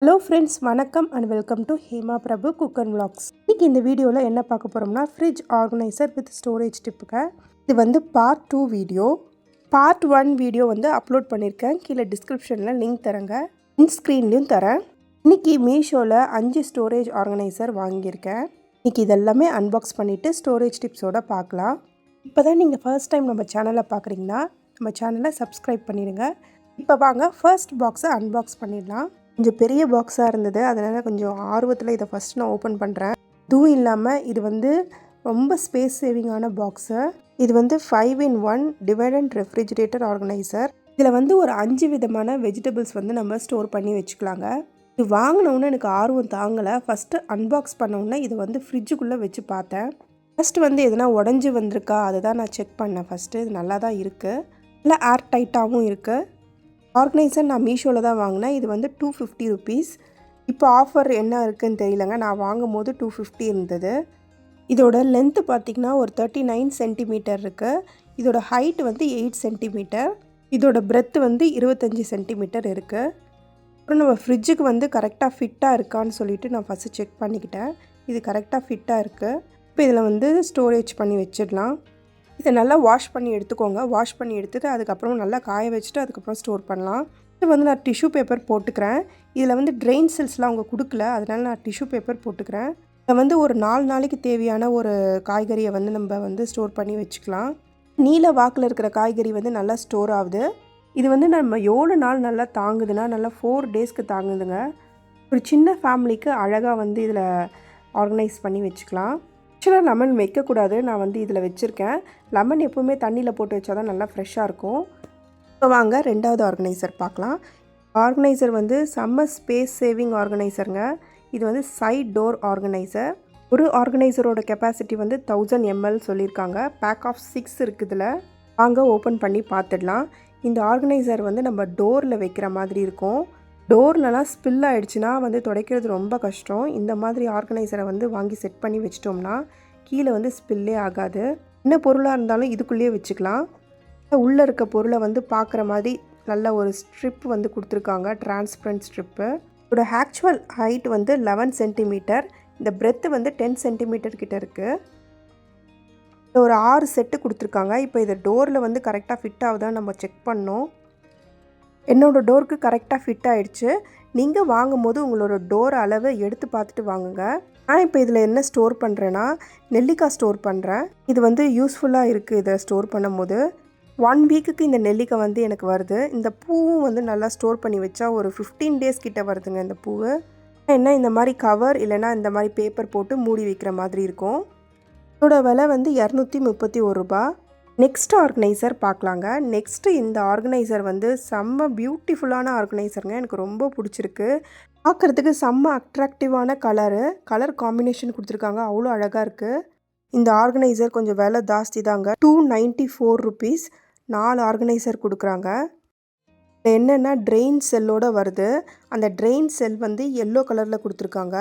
Hello friends, வணக்கம் and welcome to Hema Prabhu cook and vlogs. இன்றைக்கி இந்த வீடியோவில் என்ன பார்க்க போகிறோம்னா ஃப்ரிட்ஜ் ஆர்கனைசர் வித் ஸ்டோரேஜ் டிப்புங்க. இது வந்து பார்ட் 2 வீடியோ. பார்ட் 1 வீடியோ வந்து அப்லோட் பண்ணியிருக்கேன். கீழே டிஸ்கிரிப்ஷனில் லிங்க் தரேங்க, ஸ்க்ரீன்லேயும் தரேன். இன்றைக்கி மீஷோவில் 5 ஸ்டோரேஜ் ஆர்கனைசர் வாங்கியிருக்கேன். இன்றைக்கி இதெல்லாமே அன்பாக்ஸ் பண்ணிவிட்டு ஸ்டோரேஜ் டிப்ஸோடு பார்க்கலாம். இப்போ தான் நீங்கள் ஃபர்ஸ்ட் டைம் நம்ம சேனலை பார்க்குறீங்கன்னா நம்ம சேனலை சப்ஸ்கிரைப் பண்ணிடுங்க. இப்போ வாங்க ஃபர்ஸ்ட் பாக்ஸை அன்பாக்ஸ் பண்ணிடலாம். கொஞ்சம் பெரிய பாக்ஸாக இருந்தது, அதனால் கொஞ்சம் ஆர்வத்தில் இதை ஃபஸ்ட் நான் ஓப்பன் பண்ணுறேன். இதுவும் இல்லாமல் இது வந்து ரொம்ப ஸ்பேஸ் சேவிங்கான பாக்ஸு. இது வந்து 5-in-1 divide and refrigerator organiser. இதில் வந்து ஒரு 5 விதமான வெஜிடபிள்ஸ் வந்து நம்ம ஸ்டோர் பண்ணி வச்சுக்கலாங்க. இது வாங்கினோன்னே எனக்கு ஆர்வம் தாங்கலை. ஃபஸ்ட்டு அன்பாக்ஸ் பண்ணோன்னே இதை வந்து ஃப்ரிட்ஜுக்குள்ளே வச்சு பார்த்தேன். ஃபஸ்ட்டு வந்து எதனா உடஞ்சி வந்திருக்கா அதை தான் நான் செக் பண்ணேன். ஃபஸ்ட்டு இது நல்லா தான் இருக்குது, இல்லை ஏர் டைட்டாகவும் இருக்குது. ஆர்கனைசர் நான் மீஷோவில் தான் வாங்கினேன். இது வந்து 250 ருபீஸ். இப்போ ஆஃபர் என்ன இருக்குதுன்னு தெரியலங்க. நான் வாங்கும் போது 250 இருந்தது. இதோட லென்த்து பார்த்திங்கன்னா ஒரு 39 சென்டிமீட்டர் இருக்குது. இதோட ஹைட் வந்து 8 சென்டிமீட்டர். இதோட பிரெத்து வந்து 25 சென்டிமீட்டர் இருக்குது. அப்புறம் நம்ம ஃப்ரிட்ஜுக்கு வந்து கரெக்டாக ஃபிட்டாக இருக்கான்னு சொல்லிவிட்டு நான் ஃபஸ்ட்டு செக் பண்ணிக்கிட்டேன். இது கரெக்டாக ஃபிட்டாக இருக்குது. இப்போ இதில் வந்து ஸ்டோரேஜ் பண்ணி வச்சிடலாம். இதை நல்லா வாஷ் பண்ணி எடுத்துக்கோங்க. வாஷ் பண்ணி எடுத்துகிட்டு அதுக்கப்புறம் நல்லா காய வச்சுட்டு அதுக்கப்புறம் ஸ்டோர் பண்ணலாம். இது வந்து நான் டிஷ்யூ பேப்பர் போட்டுக்கிறேன். இதில் வந்து ட்ரெயின் செல்ஸ்லாம் அவங்க கொடுக்கல, அதனால் நான் டிஷ்யூ பேப்பர் போட்டுக்கிறேன். இதை வந்து ஒரு 4 நாளைக்கு தேவையான ஒரு காய்கறியை வந்து நம்ம வந்து ஸ்டோர் பண்ணி வச்சுக்கலாம். நீல வாக்கில் இருக்கிற காய்கறி வந்து நல்லா ஸ்டோர் ஆகுது. இது வந்து நம்ம எவ்வளோ நாள் நல்லா தாங்குதுன்னா நல்லா 4 டேஸ்க்கு தாங்குதுங்க. ஒரு சின்ன ஃபேமிலிக்கு அழகாக வந்து இதில் ஆர்கனைஸ் பண்ணி வச்சுக்கலாம். ஆக்சுவலாக லெமன் வைக்கக்கூடாது, நான் வந்து இதில் வச்சுருக்கேன். லெமன் எப்போவுமே தண்ணியில் போட்டு வச்சா தான் நல்லா ஃப்ரெஷ்ஷாக இருக்கும். இப்போ வாங்க ரெண்டாவது ஆர்கனைசர் பார்க்கலாம். ஆர்கனைசர் வந்து செம்ம ஸ்பேஸ் சேவிங் ஆர்கனைசருங்க. இது வந்து சைட் டோர் ஆர்கனைசர். ஒரு ஆர்கனைசரோட கெப்பாசிட்டி வந்து 1000 ml சொல்லியிருக்காங்க. பேக் ஆஃப் 6 இருக்குது இதில். வாங்க ஓப்பன் பண்ணி பார்த்துடலாம். இந்த ஆர்கனைசர் வந்து நம்ம டோரில் வைக்கிற மாதிரி இருக்கும். டோர்லலாம் ஸ்பில் ஆகிடுச்சுன்னா வந்து துடைக்கிறது ரொம்ப கஷ்டம். இந்த மாதிரி ஆர்கனைசரை வந்து வாங்கி செட் பண்ணி வச்சிட்டோம்னா கீழே வந்து ஸ்பில்லே ஆகாது. என்ன பொருளாக இருந்தாலும் இதுக்குள்ளேயே வச்சுக்கலாம். உள்ளே இருக்க பொருளை வந்து பார்க்குற மாதிரி நல்ல ஒரு ஸ்ட்ரிப் வந்து கொடுத்துருக்காங்க, டிரான்ஸ்பரண்ட் ஸ்ட்ரிப்பு. இதோட ஆக்சுவல் ஹைட் வந்து 11 சென்டிமீட்டர். இந்த பிரெத்து வந்து 10 சென்டிமீட்டர் கிட்ட இருக்குது. ஒரு 6 செட்டு கொடுத்துருக்காங்க. இப்போ இதை டோரில் வந்து கரெக்டாக ஃபிட் ஆகுதான்னு நம்ம செக் பண்ணோம். என்னோடய டோருக்கு கரெக்டாக ஃபிட் ஆகிடுச்சு. நீங்கள் வாங்கும்போது உங்களோட டோர் அளவை எடுத்து பார்த்துட்டு வாங்குங்க. நான் இப்போ இதில் என்ன ஸ்டோர் பண்ணுறேன்னா நெல்லிக்காய் ஸ்டோர் பண்ணுறேன். இது வந்து யூஸ்ஃபுல்லாக இருக்குது. இதை ஸ்டோர் பண்ணும் போது 1 வீக்குக்கு இந்த நெல்லிக்காய் வந்து எனக்கு வருது. இந்த பூவும் வந்து நல்லா ஸ்டோர் பண்ணி வச்சா ஒரு 15 டேஸ் கிட்ட வருதுங்க இந்த பூவு. என்ன இந்த மாதிரி கவர் இல்லைனா இந்த மாதிரி பேப்பர் போட்டு மூடி வைக்கிற மாதிரி இருக்கும். இதோட விலை வந்து 231 ரூபா. நெக்ஸ்ட் ஆர்கனைசர் பார்க்கலாங்க. நெக்ஸ்ட்டு இந்த ஆர்கனைசர் வந்து செம்ம பியூட்டிஃபுல்லான ஆர்கனைசருங்க. எனக்கு ரொம்ப பிடிச்சிருக்கு. பார்க்குறதுக்கு செம்ம அட்ராக்டிவான கலர் காம்பினேஷன் கொடுத்துருக்காங்க. அவ்வளோ அழகாக இருக்குது. இந்த ஆர்கனைசர் கொஞ்சம் விலை ஜாஸ்தி தாங்க. 294 ருபீஸ். 4 ஆர்கனைசர் கொடுக்குறாங்க. என்னென்னா ட்ரெயின் செல்லோடு வருது. அந்த ட்ரெயின் செல் வந்து எல்லோ கலரில் கொடுத்துருக்காங்க.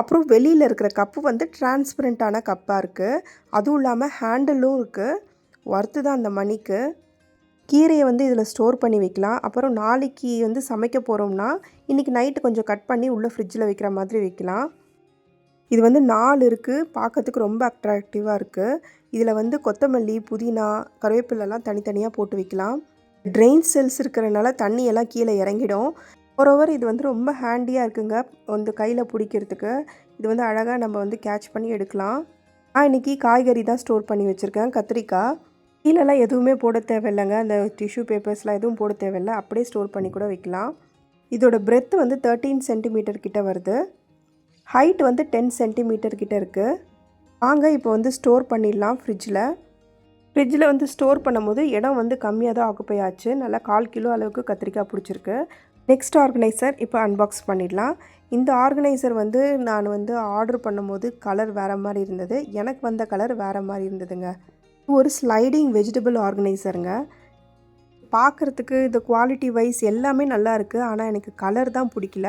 அப்புறம் வெளியில் இருக்கிற கப்பு வந்து டிரான்ஸ்பரண்ட்டான கப்பாக இருக்குது. அதுவும் இல்லாமல் ஹேண்டிலும் இருக்குது. ஒர்த்து தான் அந்த மணிக்கு. கீரையை வந்து இதில் ஸ்டோர் பண்ணி வைக்கலாம். அப்புறம் நாளைக்கு வந்து சமைக்க போகிறோம்னா இன்றைக்கி நைட்டு கொஞ்சம் கட் பண்ணி உள்ளே ஃப்ரிட்ஜில் வைக்கிற மாதிரி வைக்கலாம். இது வந்து 4 இருக்குது. பார்க்கறதுக்கு ரொம்ப அட்ராக்டிவாக இருக்குது. இதில் வந்து கொத்தமல்லி, புதினா, கருவேப்பிலெல்லாம் தனித்தனியாக போட்டு வைக்கலாம். ட்ரெயின் செல்ஸ் இருக்கிறனால தண்ணியெல்லாம் கீழே இறங்கிடும். ஓவர் இது வந்து ரொம்ப ஹேண்டியாக இருக்குங்க. வந்து கையில் பிடிக்கிறதுக்கு இது வந்து அழகாக நம்ம வந்து கேட்ச் பண்ணி எடுக்கலாம். நான் இன்றைக்கி காய்கறி தான் ஸ்டோர் பண்ணி வச்சுருக்கேன். கத்திரிக்காய். கீழெல்லாம் எதுவுமே போட தேவையில்லைங்க. அந்த டிஷ்யூ பேப்பர்ஸ்லாம் எதுவும் போட தேவையில்லை. அப்படியே ஸ்டோர் பண்ணி கூட வைக்கலாம். இதோட பிரெத்து வந்து 13 சென்டிமீட்டர் கிட்ட வருது. ஹைட் வந்து 10 சென்டிமீட்டர் கிட்ட இருக்குது. வாங்க இப்போ வந்து ஸ்டோர் பண்ணிடலாம் ஃப்ரிட்ஜில் வந்து ஸ்டோர் பண்ணும்போது இடம் வந்து கம்மியாக தான் ஆக்குப்பை ஆச்சு. நல்லா 1/4 கிலோ அளவுக்கு கத்திரிக்காய் பிடிச்சிருக்கு. நெக்ஸ்ட் ஆர்கனைசர் இப்போ அன்பாக்ஸ் பண்ணிடலாம். இந்த ஆர்கனைசர் வந்து நான் வந்து ஆர்டர் பண்ணும்போது கலர் வேறு மாதிரி இருந்தது. எனக்கு வந்த கலர் வேறு மாதிரி இருந்ததுங்க. ஒரு ஸ்லைடிங் வெஜிடபிள் ஆர்கனைசருங்க. பார்க்குறதுக்கு இந்த குவாலிட்டி வைஸ் எல்லாமே நல்லா இருக்குது. ஆனால் எனக்கு கலர் தான் பிடிக்கல.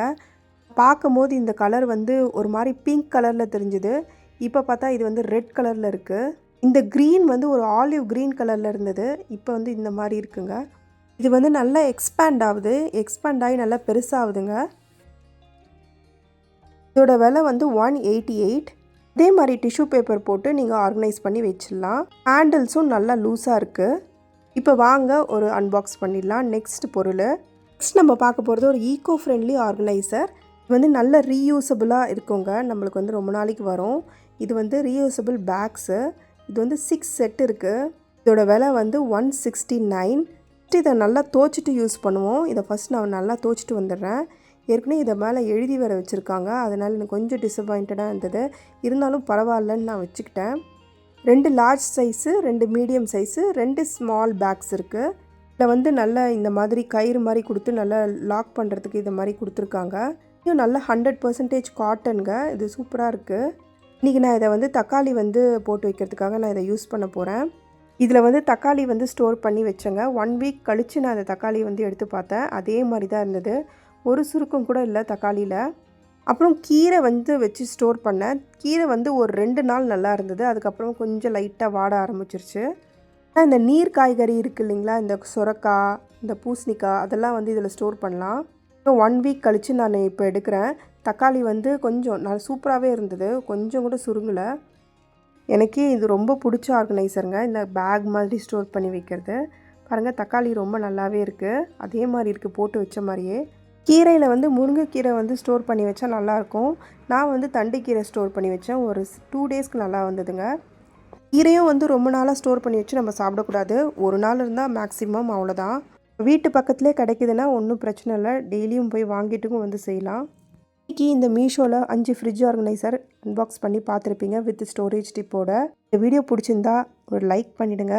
பார்க்கும்போது இந்த கலர் வந்து ஒரு மாதிரி பிங்க் கலரில் தெரிஞ்சுது. இப்போ பார்த்தா இது வந்து ரெட் கலரில் இருக்குது. இந்த க்ரீன் வந்து ஒரு ஆலிவ் க்ரீன் கலரில் இருந்தது. இப்போ வந்து இந்த மாதிரி இருக்குங்க. இது வந்து நல்லா எக்ஸ்பேண்ட் ஆகுது. எக்ஸ்பேண்ட் ஆகி நல்லா பெருசாகுதுங்க. இதோட விலை வந்து 188. இதே மாதிரி டிஷ்யூ பேப்பர் போட்டு நீங்கள் ஆர்கனைஸ் பண்ணி வச்சிடலாம். ஹேண்டில்ஸும் நல்லா லூஸாக இருக்குது. இப்போ வாங்க ஒரு அன்பாக்ஸ் பண்ணிடலாம். நெக்ஸ்ட் நம்ம பார்க்க போகிறது ஒரு ஈகோ ஃப்ரெண்ட்லி ஆர்கனைசர். இது வந்து நல்ல ரீயூசபிளாக இருக்குங்க, நம்மளுக்கு வந்து ரொம்ப நாளைக்கு வரும். இது வந்து ரீயூசபிள் பேக்ஸு. இது வந்து 6 செட் இருக்குது. இதோட விலை வந்து 169. இதை நல்லா துவைச்சிட்டு யூஸ் பண்ணுவோம். இதை ஃபஸ்ட் நான் நல்லா துவைச்சிட்டு வந்துடுறேன். ஏற்கனவே இதை மேலே எழுதி வேறு வச்சுருக்காங்க, அதனால் எனக்கு கொஞ்சம் டிசப்பாயிண்டடாக இருந்தது. இருந்தாலும் பரவாயில்லன்னு நான் வச்சுக்கிட்டேன். 2 large size, 2 medium size, 2 small packs இருக்குது. இதில் வந்து நல்லா இந்த மாதிரி கயிறு மாதிரி கொடுத்து நல்லா லாக் பண்ணுறதுக்கு இதை மாதிரி கொடுத்துருக்காங்க. இன்னும் நல்லா 100% காட்டனுங்க. இது சூப்பராக இருக்குது. இன்றைக்கி நான் இதை வந்து தக்காளி வந்து போட்டு வைக்கிறதுக்காக நான் இதை யூஸ் பண்ண போகிறேன். இதில் வந்து தக்காளி வந்து ஸ்டோர் பண்ணி வச்சேங்க. 1 வீக் கழித்து நான் அந்த தக்காளி வந்து எடுத்து பார்த்தேன். அதே மாதிரி தான் இருந்தது, ஒரு சுருக்கம் கூட இல்லை தக்காளியில். அப்புறம் கீரை வந்து வச்சு ஸ்டோர் பண்ணேன். கீரை வந்து ஒரு 2 நாள் நல்லா இருந்தது. அதுக்கப்புறம் கொஞ்சம் லைட்டாக வாட ஆரம்பிச்சிருச்சு. இந்த நீர் காய்கறி இருக்குது இல்லைங்களா, இந்த சொரக்காய், இந்த பூசணிக்காய், அதெல்லாம் வந்து இதில் ஸ்டோர் பண்ணலாம். 1 வீக் கழித்து நான் இப்போ எடுக்கிறேன். தக்காளி வந்து கொஞ்சம் நல்லா சூப்பராகவே இருந்தது, கொஞ்சம் கூட சுருங்கலை. எனக்கே இது ரொம்ப பிடிச்ச ஆர்கனைசருங்க, இந்த பேக் மாதிரி ஸ்டோர் பண்ணி வைக்கிறது. பாருங்கள், தக்காளி ரொம்ப நல்லாவே இருக்குது, அதே மாதிரி இருக்குது போட்டு வச்ச மாதிரியே. கீரையில் வந்து முருங்கைக்கீரை வந்து ஸ்டோர் பண்ணி வச்சா நல்லாயிருக்கும். நான் வந்து தண்டுக்கீரை ஸ்டோர் பண்ணி வச்சேன். ஒரு 2 டேஸ்க்கு நல்லா வந்ததுங்க. கீரையும் வந்து ரொம்ப நாளாக ஸ்டோர் பண்ணி வச்சு நம்ம சாப்பிடக்கூடாது. ஒரு நாள் இருந்தால் மேக்ஸிமம், அவ்வளோதான். வீட்டு பக்கத்துலேயே கிடைக்குதுன்னா ஒன்றும் பிரச்சனை இல்லை, டெய்லியும் போய் வாங்கிட்டுக்கும் வந்து செய்யலாம். இன்றைக்கி இந்த மீஷோவில் 5 ஃப்ரிட்ஜ் ஆர்கனைசர் அன்பாக்ஸ் பண்ணி பார்த்துருப்பீங்க வித் ஸ்டோரேஜ் டிப்போட. இந்த வீடியோ பிடிச்சிருந்தா ஒரு லைக் பண்ணிவிடுங்க.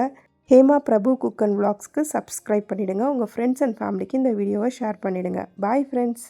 ஹேமா பிரபு குக் அண்ட் விளாக்ஸ்க்கு சப்ஸ்கிரைப் பண்ணிவிடுங்க. உங்கள் ஃப்ரெண்ட்ஸ் அண்ட் ஃபேமிலிக்கு இந்த வீடியோவை ஷேர் பண்ணிவிடுங்க. Bye friends.